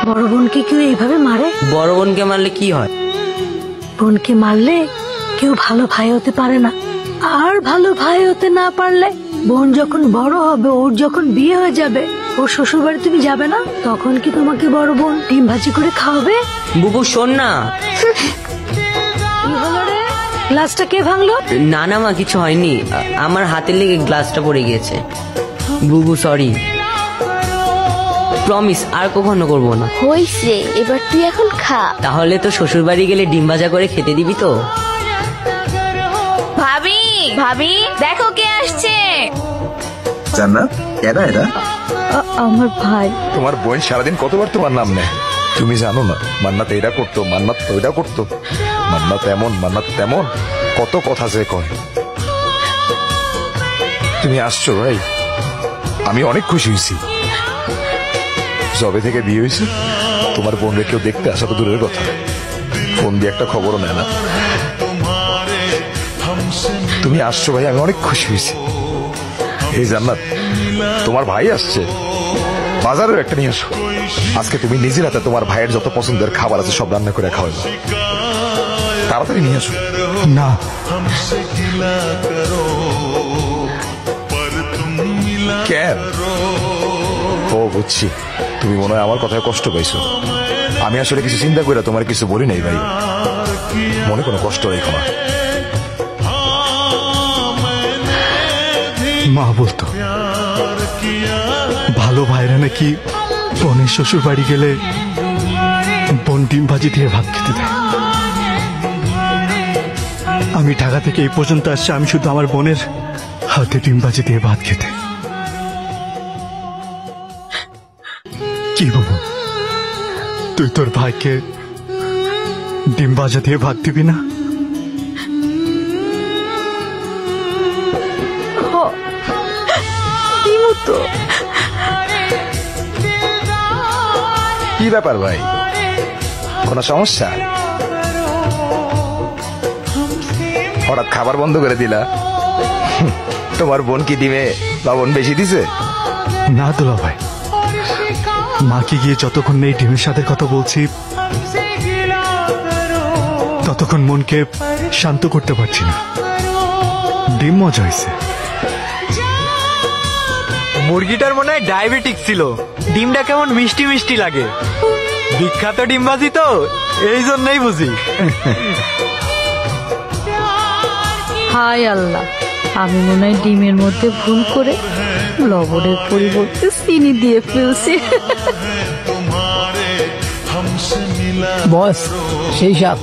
বড় বোনকে কেউ এইভাবে মারে? বড় বোনকে মারলে কি হয়? বোনকে মারলে কেউ ভালো ভাই হতে পারে না, আর ভালো ভাই হতে না পারলে বোন যখন বড় হবে, ওর যখন বিয়ে হয়ে যাবে, ওর শ্বশুর বাড়ি তুমি যাবে না, তখন কি তোমাকে বড় বোন ডিম ভাজি করে খাওয়াবে? বুবু শোন না। কি হলো রে? গ্লাসটা কে ভাঙলো? না না মা, কিছু হয়নি, আমার হাতের লেগে গ্লাসটা পড়ে গিয়েছে। বুবু সরি, প্রমিস আর কখনো করবো না। হইছে, এবার তুই এখন খা। তাহলে তো শ্বশুর বাড়ি গেলে ডিম ভাজা করে খেতে দিবি তো? ভাবি ভাবি দেখো কে আসছে। জান্নাত, এরা এরা আমার ভাই। তোমার বোন সারাদিন কতবার তোমার নাম নেয়, তুমি জানো না? মান্নাত এটা করতো, মান্নাত ওইটা করতো, মান্নাত এমন, মান্নাত তেমন, কত কথা যে কয়। তুমি আসছো ভাই, আমি অনেক খুশি হয়েছি। যবে থেকে বিয়ে হয়েছে তোমার বোনরে কেউ দেখতে আসা তো দূরের কথা, ফোন দিয়ে একটা খবরও নেয় না। তুমি আসছো ভাই, আমি অনেক খুশি হয়েছি। এই জান্নাত, তোমার ভাই আসছে, বাজারেও একটা নিয়ে আসো। আজকে তুমি নিজের হাতে তোমার ভাইয়ের যত পছন্দের খাবার আছে সব রান্না করে খাওয়াবে, তাড়াতাড়ি নিয়ে আসো। না, কেন? ও বুঝছি, তুমি মনে হয় আমার কথায় কষ্ট পাইছো। আমি আসলে কিছু চিন্তা করে তোমার কিছু বলি নাই ভাই, মনে কোনো কষ্ট রেখো না। মা বলতো ভালো ভাইরা নাকি বোনের শ্বশুর বাড়ি গেলে বোন ডিম ভাজি দিয়ে ভাত খেতে দেয়। আমি ঢাকা থেকে এই পর্যন্ত আসছি আমি শুধু আমার বোনের হাতে ডিম ভাজি দিয়ে ভাত খেতে। কি বাবু, তুই তোর ভাইকে ডিম ভাজা দিয়ে ভাত দিবি না? কি ব্যাপার ভাই, কোনো সমস্যা? হঠাৎ খাবার বন্ধ করে দিলা? তোমার বোন কি ডিমে লবণ বেশি দিছে? না দুলা ভাই, মাকে গিয়ে যতক্ষণ এই ডিমের সাথে কথা বলছি ততক্ষণ মনকে শান্ত করতে পারছি না। ডিম মজা হয়েছে। মুরগিটার মনে হয় ডায়াবেটিক ছিল, ডিমটা কেমন মিষ্টি মিষ্টি লাগে। বিখ্যাত ডিমবাজি তো, এই জন্যই বুঝি। হায় আল্লাহ, আমি মনে হয় ডিমের মধ্যে ভুল করে লবণের পরিবর্তে চিনি দিয়ে ফেলছি। বস, সেই সাপ।